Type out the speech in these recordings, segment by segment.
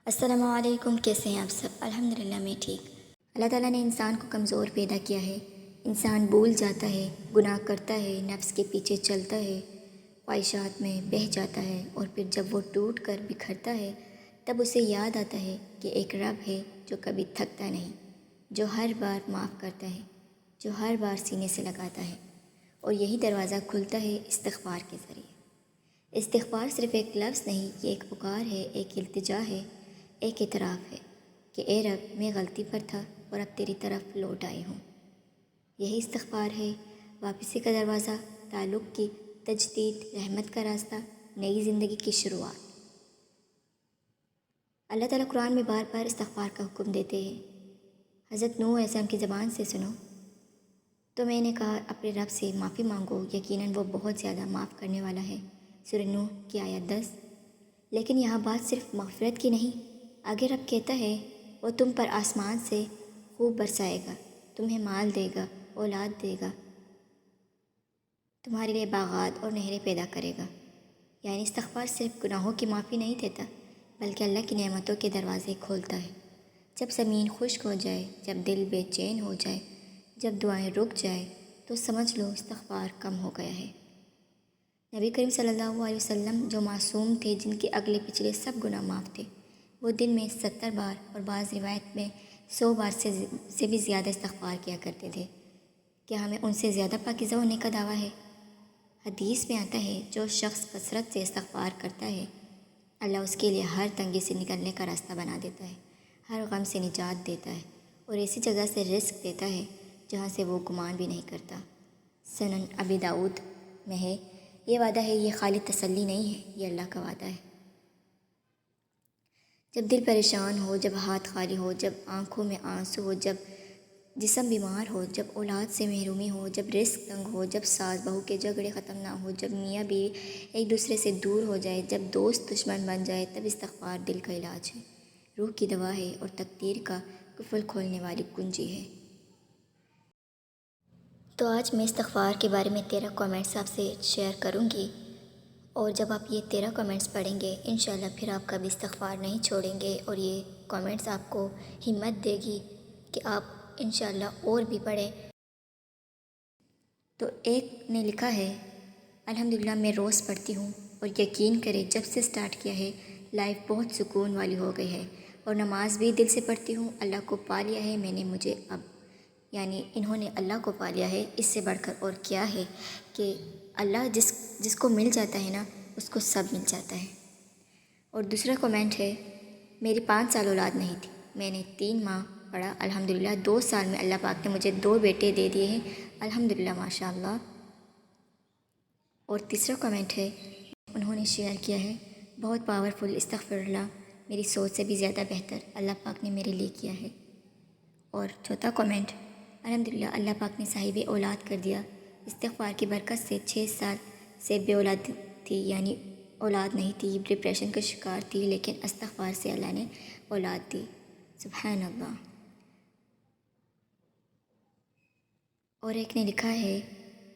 السلام علیکم، کیسے ہیں آپ سب؟ الحمدللہ میں ٹھیک۔ اللہ تعالیٰ نے انسان کو کمزور پیدا کیا ہے۔ انسان بھول جاتا ہے، گناہ کرتا ہے، نفس کے پیچھے چلتا ہے، خواہشات میں بہہ جاتا ہے، اور پھر جب وہ ٹوٹ کر بکھرتا ہے تب اسے یاد آتا ہے کہ ایک رب ہے جو کبھی تھکتا نہیں، جو ہر بار معاف کرتا ہے، جو ہر بار سینے سے لگاتا ہے، اور یہی دروازہ کھلتا ہے استغفار کے ذریعے۔ استغفار صرف ایک لفظ نہیں، یہ ایک پکار ہے، ایک التجا ہے، ایک اعتراف ہے کہ اے رب، میں غلطی پر تھا اور اب تیری طرف لوٹ آئی ہوں۔ یہی استغفار ہے، واپسی کا دروازہ، تعلق کی تجدید، رحمت کا راستہ، نئی زندگی کی شروعات۔ اللہ تعالیٰ قرآن میں بار بار استغفار کا حکم دیتے ہیں۔ حضرت نوح علیہ السلام کی زبان سے سنو تو میں نے کہا اپنے رب سے معافی مانگو، یقیناً وہ بہت زیادہ معاف کرنے والا ہے۔ سورہ نوح کی آیت 10۔ لیکن یہاں بات صرف مغفرت کی نہیں، آگے رب کہتا ہے وہ تم پر آسمان سے خوب برسائے گا، تمہیں مال دے گا، اولاد دے گا، تمہارے لیے باغات اور نہریں پیدا کرے گا۔ یعنی استغفار صرف گناہوں کی معافی نہیں دیتا، بلکہ اللہ کی نعمتوں کے دروازے کھولتا ہے۔ جب زمین خشک ہو جائے، جب دل بے چین ہو جائے، جب دعائیں رک جائے تو سمجھ لو استغفار کم ہو گیا ہے۔ نبی کریم صلی اللہ علیہ وسلم جو معصوم تھے، جن کے اگلے پچھلے سب گناہ معاف تھے، وہ دن میں 70 بار اور بعض روایت میں 100 بار سے بھی زیادہ استغفار کیا کرتے تھے۔ کیا ہمیں ان سے زیادہ پاکیزہ ہونے کا دعویٰ ہے؟ حدیث میں آتا ہے جو شخص کثرت سے استغفار کرتا ہے، اللہ اس کے لیے ہر تنگی سے نکلنے کا راستہ بنا دیتا ہے، ہر غم سے نجات دیتا ہے، اور ایسی جگہ سے رزق دیتا ہے جہاں سے وہ گمان بھی نہیں کرتا۔ سنن ابی داؤد میں ہے، یہ وعدہ ہے، یہ خالی تسلی نہیں ہے، یہ اللہ کا وعدہ ہے۔ جب دل پریشان ہو، جب ہاتھ خالی ہو، جب آنکھوں میں آنسو ہو، جب جسم بیمار ہو، جب اولاد سے محرومی ہو، جب رزق تنگ ہو، جب ساس بہو کے جھگڑے ختم نہ ہو، جب میاں بیوی ایک دوسرے سے دور ہو جائے، جب دوست دشمن بن جائے، تب استغفار دل کا علاج ہے، روح کی دوا ہے، اور تقدیر کا قفل کھولنے والی کنجی ہے۔ تو آج میں استغفار کے بارے میں 13 کامنٹس آپ سے شیئر کروں گی، اور جب آپ یہ 13 کامنٹس پڑھیں گے انشاءاللہ پھر آپ کبھی استغفار نہیں چھوڑیں گے، اور یہ کامنٹس آپ کو ہمت دے گی کہ آپ انشاءاللہ اور بھی پڑھیں۔ تو ایک نے لکھا ہے، الحمدللہ میں روز پڑھتی ہوں، اور یقین کرے جب سے سٹارٹ کیا ہے لائف بہت سکون والی ہو گئی ہے، اور نماز بھی دل سے پڑھتی ہوں۔ اللہ کو پا لیا ہے میں نے، مجھے اب یعنی انہوں نے اللہ کو پا لیا ہے، اس سے بڑھ کر اور کیا ہے کہ اللہ جس کو مل جاتا ہے نا، اس کو سب مل جاتا ہے۔ اور دوسرا کمنٹ ہے، میری 5 سال اولاد نہیں تھی، میں نے 3 ماہ پڑھا، الحمدللہ 2 سال میں اللہ پاک نے مجھے 2 بیٹے دے دیے ہیں، الحمدللہ ماشاءاللہ۔ اور تیسرا کمنٹ ہے، انہوں نے شیئر کیا ہے، بہت پاورفل، استغفر اللہ، میری سوچ سے بھی زیادہ بہتر اللہ پاک نے میرے لیے کیا ہے۔ اور چوتھا کمنٹ، الحمدللہ اللہ پاک نے صاحب اولاد کر دیا، استغفار کی برکت سے 6 سال سے بے اولاد تھی، یعنی اولاد نہیں تھی، ڈپریشن کا شکار تھی، لیکن استغفار سے اللہ نے اولاد دی، سبحان اللہ۔ اور ایک نے لکھا ہے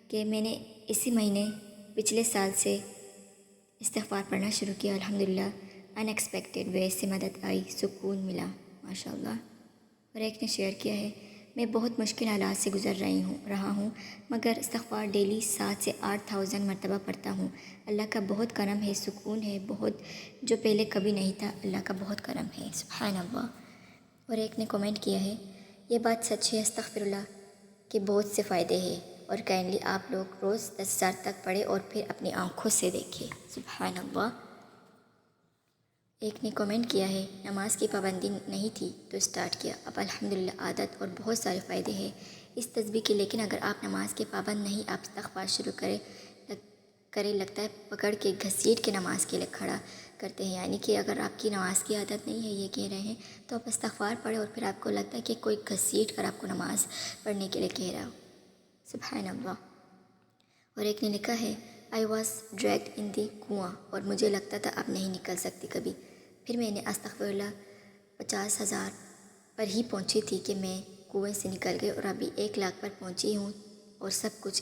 کہ میں نے اسی مہینے پچھلے سال سے استغفار پڑھنا شروع کیا، الحمدللہ ان ایکسپیکٹڈ وے سے مدد آئی، سکون ملا، ماشاءاللہ۔ اور ایک نے شیئر کیا ہے، میں بہت مشکل حالات سے گزر رہا ہوں، مگر استغفار ڈیلی 7 سے 8,000 مرتبہ پڑھتا ہوں، اللہ کا بہت کرم ہے، سکون ہے بہت، جو پہلے کبھی نہیں تھا، اللہ کا بہت کرم ہے، سبحان اللہ۔ اور ایک نے کمنٹ کیا ہے، یہ بات سچ ہے، استغفر اللہ کے بہت سے فائدے ہیں، اور کائنڈلی آپ لوگ روز 10,000 تک پڑھیں اور پھر اپنی آنکھوں سے دیکھیں، سبحان اللہ۔ ایک نے کمنٹ کیا ہے، نماز کی پابندی نہیں تھی تو سٹارٹ کیا، اب الحمدللہ عادت اور بہت سارے فائدے ہیں اس تسبیح کے، لیکن اگر آپ نماز کے پابند نہیں، آپ استغفار شروع کرے لگتا ہے پکڑ کے گھسیٹ کے نماز کے لیے کھڑا کرتے ہیں، یعنی کہ اگر آپ کی نماز کی عادت نہیں ہے، یہ کہہ رہے ہیں، تو آپ استغفار پڑھیں اور پھر آپ کو لگتا ہے کہ کوئی گھسیٹ کر آپ کو نماز پڑھنے کے لیے کہہ رہا ہو، سبحان اللہ۔ اور ایک نے لکھا ہے، آئی واز ڈریگڈ ان دی کنواں، اور مجھے لگتا تھا اب نہیں نکل سکتی کبھی، پھر میں نے استغفر اللہ 50,000 پر ہی پہنچی تھی کہ میں کنویں سے نکل گئی، اور ابھی 1,00,000 پر پہنچی ہوں، اور سب کچھ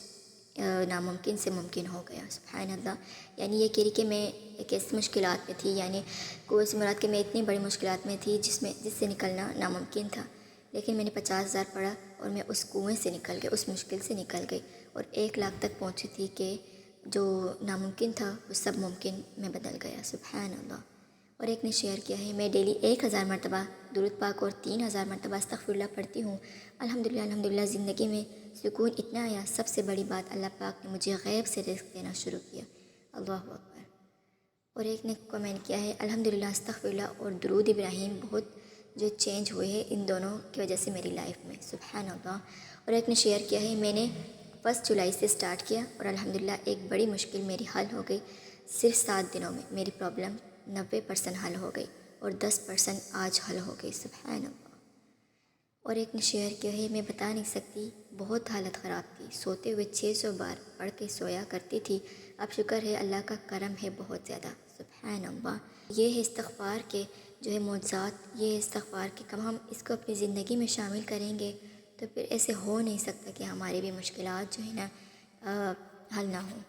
ناممکن سے ممکن ہو گیا، سبحان اللہ۔ یعنی یہ کہہ رہی کہ میں ایک ایسی مشکلات میں تھی، یعنی کوئی سے مراد کہ میں اتنی بڑی مشکلات میں تھی جس سے نکلنا ناممکن تھا، لیکن میں نے 50,000 پڑھا اور میں اس کنویں سے نکل گئی، اس مشکل سے نکل گئی اور 1 لاکھ تک پہنچی تھی کہ جو ناممکن تھا وہ سب ممکن میں بدل گیا۔ سبحان اللہ۔ اور ایک نے شیئر کیا ہے، میں ڈیلی 1000 مرتبہ درود پاک اور 3000 مرتبہ استغفراللہ پڑھتی ہوں، الحمدللہ زندگی میں سکون اتنا آیا، سب سے بڑی بات اللہ پاک نے مجھے غیب سے رزق دینا شروع کیا۔ اللہ اکبر۔ اور ایک نے کمنٹ کیا ہے، الحمدللہ استغفراللہ اور درود ابراہیم بہت جو چینج ہوئے ہیں ان دونوں کی وجہ سے میری لائف میں۔ سبحان اللہ۔ اور ایک نے شیئر کیا ہے، میں نے 1 جولائی سے سٹارٹ کیا اور الحمدللہ ایک بڑی مشکل میری حل ہو گئی، صرف 7 دنوں میں میری پرابلم 90% حل ہو گئی اور 10% آج حل ہو گئی۔ سبحان اللہ۔ اور ایک نے شیئر کیا ہے، میں بتا نہیں سکتی، بہت حالت خراب تھی، سوتے ہوئے 600 بار پڑھ کے سویا کرتی تھی، اب شکر ہے اللہ کا کرم ہے بہت زیادہ۔ سبحان اللہ۔ یہ ہے استغفار کے جو ہے معجزات، یہ ہے استغفار کے کم، ہم اس کو اپنی زندگی میں شامل کریں گے تو پھر ایسے ہو نہیں سکتا کہ ہماری بھی مشکلات جو ہے نا حل نہ ہوں۔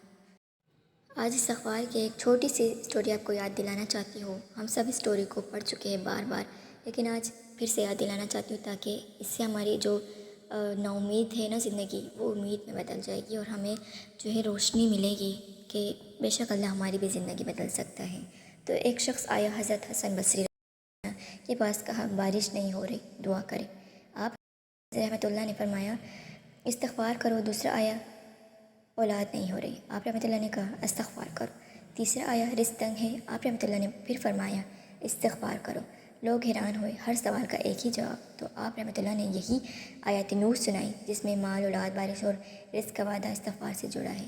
آج استغفار کی ایک چھوٹی سی اسٹوری آپ کو یاد دلانا چاہتی ہوں۔ ہم سب اسٹوری کو پڑھ چکے ہیں بار بار، لیکن آج پھر سے یاد دلانا چاہتی ہوں تاکہ اس سے ہماری جو نا امید ہے نا زندگی، وہ امید میں بدل جائے گی اور ہمیں جو ہے روشنی ملے گی کہ بے شک اللہ ہماری بھی زندگی بدل سکتا ہے۔ تو ایک شخص آیا حضرت حسن بصری کے پاس، کہا بارش نہیں ہو رہی، دعا کرے۔ آپ رحمۃ اللہ نے فرمایا استغفار کرو۔ دوسرا آیا اولاد نہیں ہو رہی، آپ رحمۃ اللہ نے کہا استغفار کرو۔ تیسرا آیا رزق تنگ ہے، آپ رحمۃ اللہ نے پھر فرمایا استغفار کرو۔ لوگ حیران ہوئے، ہر سوال کا ایک ہی جواب، تو آپ رحمۃ اللہ نے یہی آیت نور سنائی جس میں مال، اولاد، بارش اور رزق کا وعدہ استغفار سے جڑا ہے۔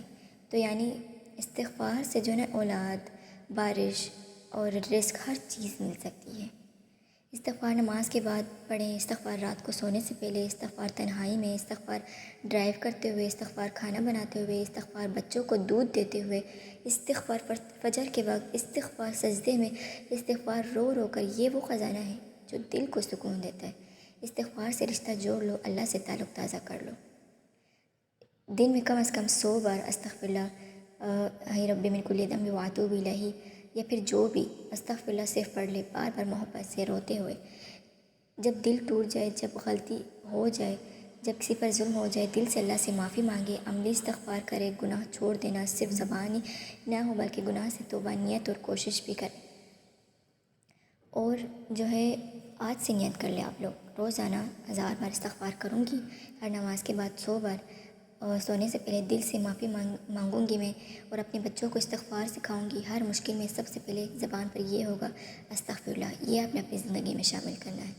تو یعنی استغفار سے جو ہے نا اولاد، بارش اور رزق ہر چیز مل سکتی ہے۔ استغفار نماز کے بعد پڑھیں، استغفار رات کو سونے سے پہلے، استغفار تنہائی میں، استغفار ڈرائیو کرتے ہوئے، استغفار کھانا بناتے ہوئے، استغفار بچوں کو دودھ دیتے ہوئے، استغفار فجر کے وقت، استغفار سجدے میں، استغفار رو رو کر۔ یہ وہ خزانہ ہے جو دل کو سکون دیتا ہے۔ استغفار سے رشتہ جوڑ لو، اللہ سے تعلق تازہ کر لو۔ دن میں کم از کم 100 بار استغفراللہ ہی رب من کل ذنب واتوب الیہ، یا پھر جو بھی استغفراللہ صرف پڑھ لے، بار بار محبت سے روتے ہوئے۔ جب دل ٹوٹ جائے، جب غلطی ہو جائے، جب کسی پر ظلم ہو جائے، دل سے اللہ سے معافی مانگے، عملی استغفار کرے، گناہ چھوڑ دینا صرف زبانی نہ ہو بلکہ گناہ سے توبہ نیت اور کوشش بھی کرے۔ اور جو ہے آج سے نیت کر لیں آپ لوگ، روزانہ 1000 بار استغفار کروں گی، ہر نماز کے بعد 100 بار، اور سونے سے پہلے دل سے معافی مانگوں گی میں، اور اپنے بچوں کو استغفار سکھاؤں گی۔ ہر مشکل میں سب سے پہلے زبان پر یہ ہوگا استغفراللہ، یہ آپ نے اپنی زندگی میں شامل کرنا ہے۔